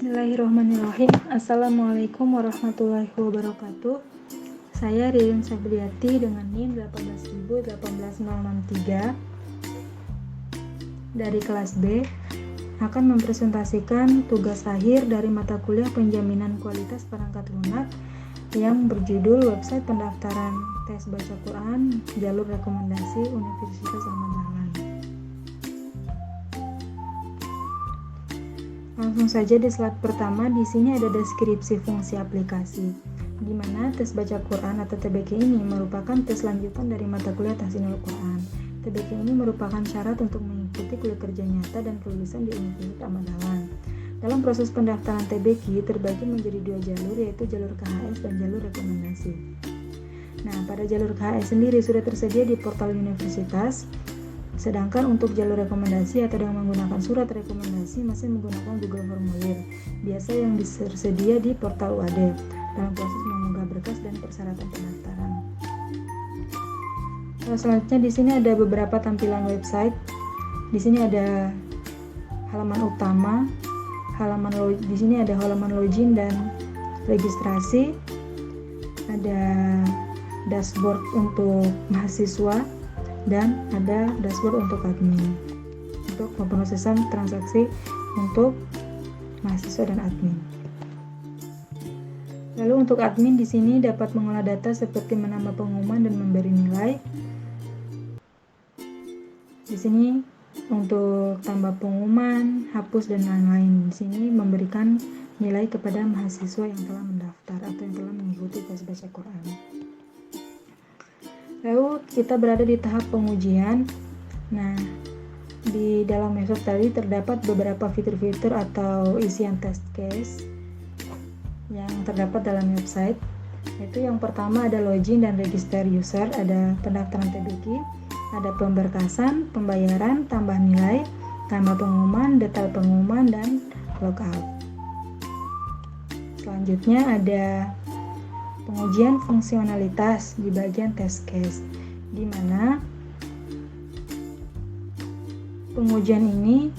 Bismillahirrahmanirrahim. Assalamualaikum warahmatullahi wabarakatuh. Saya Ririn Sabriati dengan NIM 1818063 dari kelas B akan mempresentasikan tugas akhir dari mata kuliah penjaminan kualitas perangkat lunak yang berjudul website pendaftaran tes baca Quran jalur rekomendasi Universitas Ahmad Dahlan. Langsung saja di slide pertama, di sini ada deskripsi fungsi aplikasi, di mana tes baca Quran atau TBQ ini merupakan tes lanjutan dari mata kuliah Tahsinul Quran. TBQ ini merupakan syarat untuk mengikuti kuliah kerja nyata dan kelulusan di Universitas Ahmad Dahlan. Dalam proses pendaftaran TBQ terbagi menjadi dua jalur, yaitu jalur KHS dan jalur rekomendasi. Nah, pada jalur KHS sendiri sudah tersedia di portal universitas. Sedangkan untuk jalur rekomendasi atau dengan menggunakan surat rekomendasi masih menggunakan Google Formulir biasa yang tersedia di portal UAD dalam proses mengunggah berkas dan persyaratan pendaftaran. Selanjutnya di sini ada beberapa tampilan website. Di sini ada halaman utama, di sini ada halaman login dan registrasi, ada dashboard untuk mahasiswa, dan ada dashboard untuk admin untuk pemrosesan transaksi untuk mahasiswa dan admin. Lalu untuk admin di sini dapat mengolah data seperti menambah pengumuman dan memberi nilai. Di sini untuk tambah pengumuman, hapus dan lain-lain. Di sini memberikan nilai kepada mahasiswa yang telah mendaftar atau yang telah mengikuti tes baca Quran. Lalu kita berada di tahap pengujian. Nah, di dalam website tadi terdapat beberapa fitur-fitur atau isian test case yang terdapat dalam website. Yaitu yang pertama ada login dan register user, ada pendaftaran TBQ, ada pemberkasan, pembayaran, tambah nilai, tambah pengumuman, detail pengumuman, dan logout. Selanjutnya ada pengujian fungsionalitas di bagian test case, di mana pengujian ini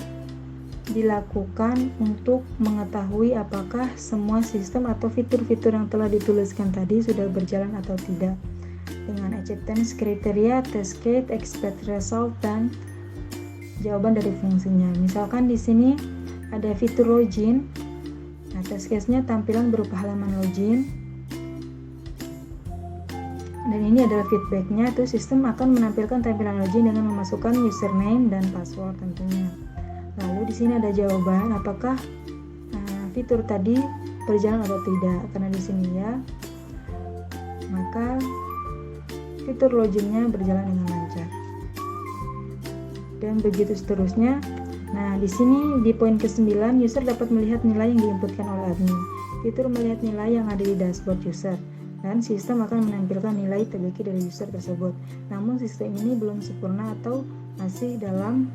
dilakukan untuk mengetahui apakah semua sistem atau fitur-fitur yang telah dituliskan tadi sudah berjalan atau tidak, dengan acceptance kriteria, test case, expect result, dan jawaban dari fungsinya. Misalkan di sini ada fitur login. Nah, test case-nya tampilan berupa halaman login. Dan ini adalah feedbacknya, itu sistem akan menampilkan tampilan login dengan memasukkan username dan password tentunya. Lalu di sini ada jawaban apakah fitur tadi berjalan atau tidak. Karena di sini ya, maka fitur loginnya berjalan dengan lancar. Dan begitu seterusnya. Nah, di sini di poin ke-9, user dapat melihat nilai yang diinputkan oleh admin. Fitur melihat nilai yang ada di dashboard user. Dan sistem akan menampilkan nilai TBQ dari user tersebut. Namun sistem ini belum sempurna atau masih dalam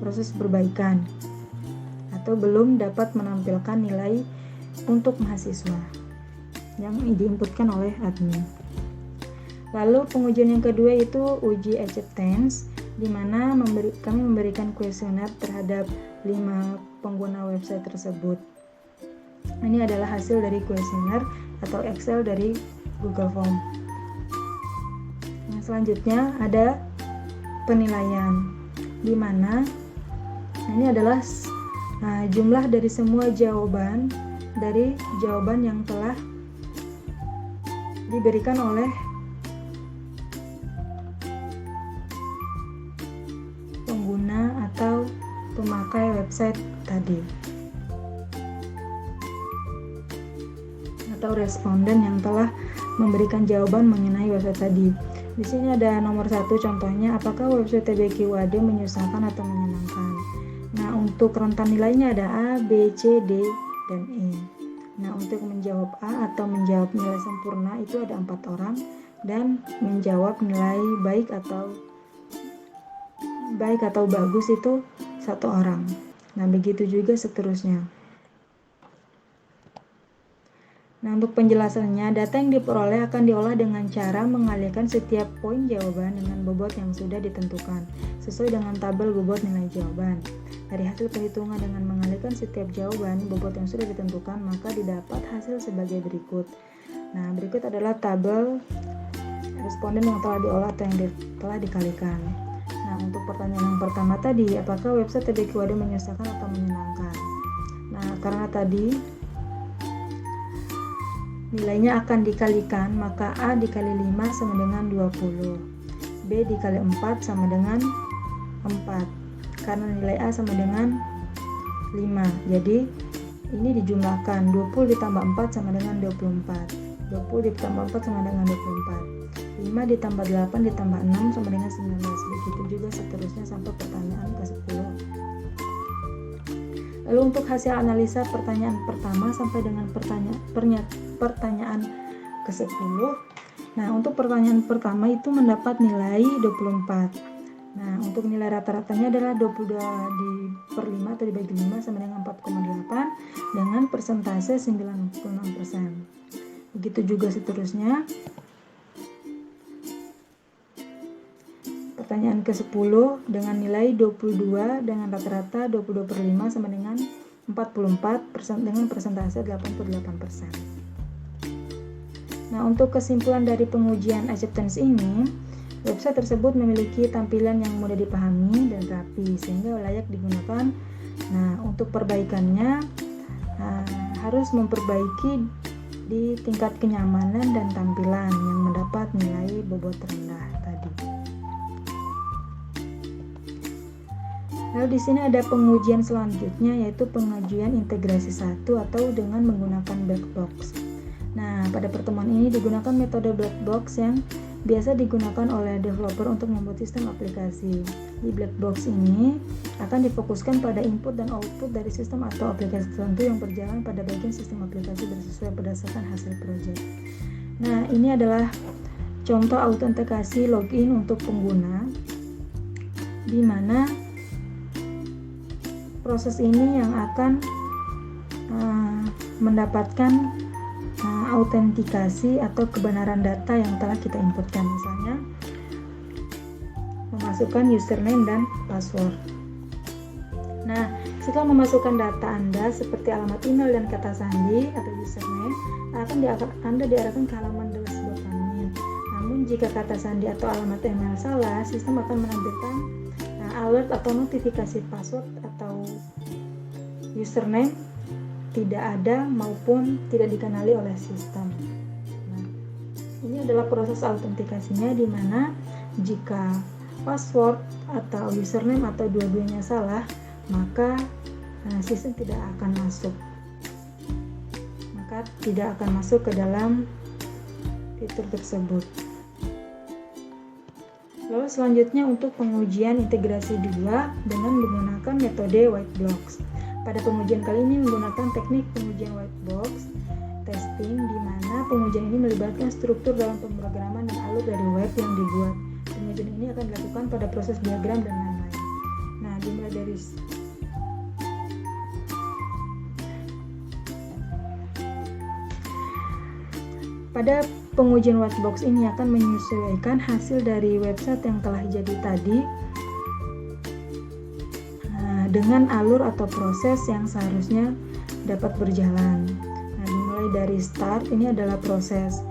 proses perbaikan atau belum dapat menampilkan nilai untuk mahasiswa yang diinputkan oleh admin. Lalu pengujian yang kedua itu uji acceptance, di mana kami memberikan kuesioner terhadap 5 pengguna website tersebut. Ini adalah hasil dari kuesioner atau Excel dari Google Form. Yang selanjutnya ada penilaian, di mana ini adalah jumlah dari semua jawaban yang telah diberikan oleh pengguna atau pemakai website tadi, atau responden yang telah memberikan jawaban mengenai website tadi. Di sini ada nomor 1 contohnya, apakah website TBQ UAD menyusahkan atau menyenangkan. Nah, untuk rentan nilainya ada A, B, C, D, dan E. Nah, untuk menjawab A atau menjawab nilai sempurna itu ada 4 orang, dan menjawab nilai baik atau bagus itu 1 orang. Nah, begitu juga seterusnya. Nah, untuk penjelasannya, data yang diperoleh akan diolah dengan cara mengalihkan setiap poin jawaban dengan bobot yang sudah ditentukan, sesuai dengan tabel bobot nilai jawaban. Dari hasil perhitungan dengan mengalihkan setiap jawaban bobot yang sudah ditentukan, maka didapat hasil sebagai berikut. Nah, berikut adalah tabel responden yang telah diolah atau yang telah dikalikan. Nah, untuk pertanyaan yang pertama tadi, apakah website TBQAD menyusahkan atau menyenangkan? Nah, karena tadi nilainya akan dikalikan, maka A dikali 5 sama dengan 20. B dikali 4 sama dengan 4. Karena nilai A sama dengan 5. Jadi ini dijumlahkan, 20 ditambah 4 sama dengan 24. 20 ditambah 4 sama dengan 24. 5 ditambah 8 ditambah 6 sama dengan 19. Begitu juga seterusnya sampai pertanyaan ke-10. Lalu untuk hasil analisa pertanyaan pertama sampai dengan pertanyaan ke-10. Nah, untuk pertanyaan pertama itu mendapat nilai 24. Nah, untuk nilai rata-ratanya adalah 22 per 5 atau dibagi 5 sama dengan 4,8 dengan persentase 96%. Begitu juga seterusnya. Pertanyaan ke-10 dengan nilai 22 dengan rata-rata 22 per 5 sama dengan 44% dengan persentase 88%. Nah, untuk kesimpulan dari pengujian acceptance ini, website tersebut memiliki tampilan yang mudah dipahami dan rapi sehingga layak digunakan. Nah, untuk perbaikannya harus memperbaiki di tingkat kenyamanan dan tampilan yang mendapat nilai bobot rendah tadi. Lalu di sini ada pengujian selanjutnya, yaitu pengujian integrasi 1 atau dengan menggunakan black box. Nah, pada pertemuan ini digunakan metode black box yang biasa digunakan oleh developer untuk membuat sistem aplikasi. Di black box ini akan difokuskan pada input dan output dari sistem atau aplikasi tertentu yang berjalan pada bagian sistem aplikasi sesuai berdasarkan hasil proyek. Nah, ini adalah contoh autentikasi login untuk pengguna, di mana proses ini yang akan mendapatkan autentikasi atau kebenaran data yang telah kita inputkan, misalnya memasukkan username dan password. Nah, setelah memasukkan data Anda seperti alamat email dan kata sandi atau username, Anda diarahkan ke halaman dashboard admin. Namun jika kata sandi atau alamat email salah, sistem akan menampilkan alert atau notifikasi password atau username tidak ada maupun tidak dikenali oleh sistem. Nah, ini adalah proses autentikasinya, di mana jika password atau username atau dua-duanya salah, maka sistem tidak akan masuk. Maka tidak akan masuk ke dalam fitur tersebut. Lalu selanjutnya untuk pengujian integrasi 2 dengan menggunakan metode white box. Pada pengujian kali ini menggunakan teknik pengujian white box testing, di mana pengujian ini melibatkan struktur dalam pemrograman dan alur dari web yang dibuat. Pengujian ini akan dilakukan pada proses diagram dan lain-lain. Nah, dimulai dari pada pengujian white box ini akan menyesuaikan hasil dari website yang telah jadi tadi dengan alur atau proses yang seharusnya dapat berjalan. Nah, dimulai dari start, ini adalah proses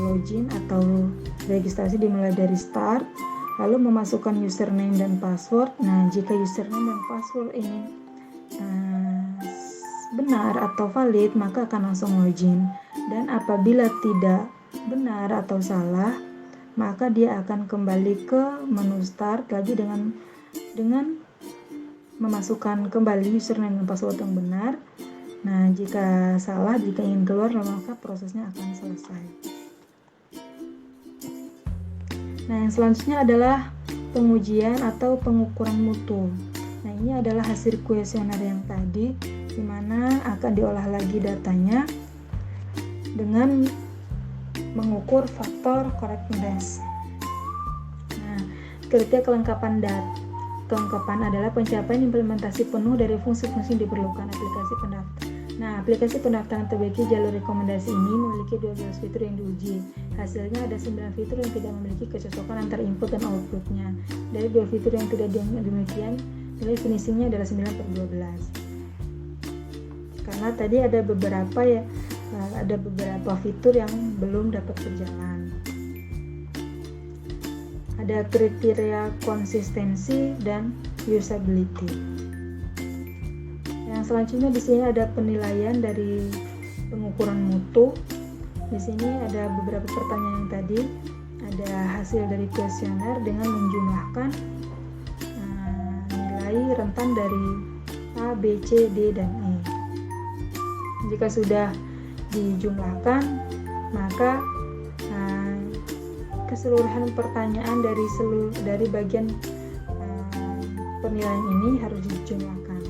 login atau registrasi dimulai dari start, lalu memasukkan username dan password. Nah, jika username dan password ini benar atau valid, maka akan langsung login. Dan apabila tidak benar atau salah, maka dia akan kembali ke menu start lagi dengan memasukkan kembali username dan password yang benar. Nah, jika salah, jika ingin keluar, maka prosesnya akan selesai. Nah, yang selanjutnya adalah pengujian atau pengukuran mutu. Nah, ini adalah hasil kuesioner yang tadi, di mana akan diolah lagi datanya dengan mengukur faktor correctness. Nah, kriteria kelengkapan adalah pencapaian implementasi penuh dari fungsi-fungsi yang diperlukan aplikasi pendaftaran. Nah, aplikasi pendaftaran TBQ jalur rekomendasi ini memiliki 12 fitur yang diuji. Hasilnya ada 9 fitur yang tidak memiliki kecocokan antara input dan outputnya. Dari 2 fitur yang tidak demikian, nilai finishingnya adalah 9/12. Karena tadi ada beberapa fitur yang belum dapat berjalan. Ada kriteria konsistensi dan usability. Yang selanjutnya di sini ada penilaian dari pengukuran mutu. Di sini ada beberapa pertanyaan yang tadi. Ada hasil dari kuesioner dengan menjumlahkan nilai rentan dari A, B, C, D, dan E. Jika sudah dijumlahkan, maka keseluruhan pertanyaan dari bagian penilaian ini harus dijumlahkan.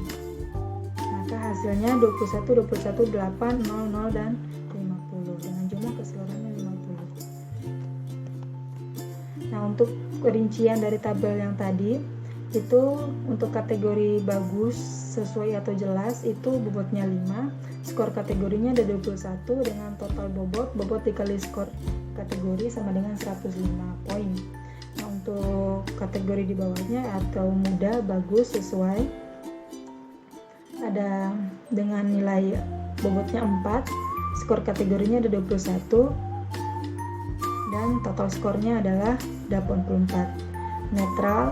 Maka hasilnya 21, 8, 0, dan 50 dengan jumlah keseluruhannya 50. Nah, untuk rincian dari tabel yang tadi itu untuk kategori bagus, sesuai atau jelas itu bobotnya 5, skor kategorinya ada 21 dengan total bobot dikali skor kategori sama dengan 105 poin. Nah, untuk kategori di bawahnya atau mudah, bagus, sesuai ada dengan nilai bobotnya 4, skor kategorinya ada 21 dan total skornya adalah 84. Netral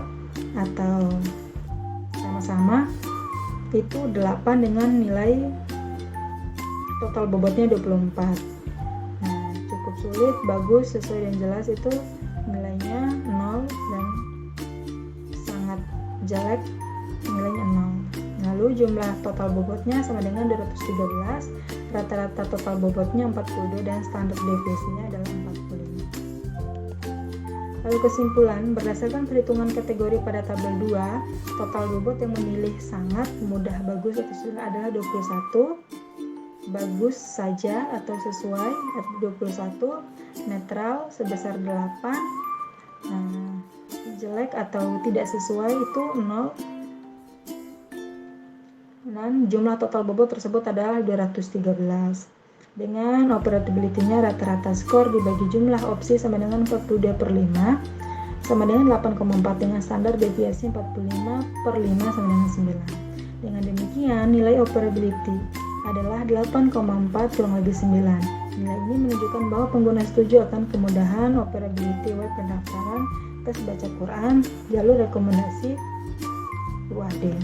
atau sama-sama itu 8 dengan nilai total bobotnya 24. Nah, cukup sulit, bagus, sesuai dan jelas itu nilainya 0 dan sangat jelek nilainya 0. Lalu jumlah total bobotnya sama dengan 213, rata-rata total bobotnya 42 dan standar deviasinya adalah 45. Lalu kesimpulan, berdasarkan perhitungan kategori pada tabel 2, total bobot yang memilih sangat, mudah, bagus atau sulit adalah 21, bagus saja atau sesuai 21, netral sebesar 8, jelek atau tidak sesuai itu 0, dan jumlah total bobot tersebut adalah 213. Dengan operability-nya rata-rata skor dibagi jumlah opsi sama dengan 42/5 sama dengan 8,4 dengan standar deviasi 45/5 sama dengan 9. Dengan demikian nilai operability adalah 8,4 kurang lebih 9. Nilai ini menunjukkan bahwa pengguna setuju akan kemudahan operability web pendaftaran, tes baca Quran, jalur rekomendasi UAD.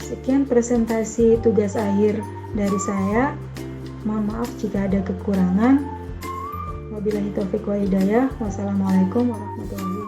Sekian presentasi tugas akhir dari saya. Mohon maaf jika ada kekurangan. Wabillahi taufiq wa hidayah. Wassalamualaikum warahmatullahi wabarakatuh.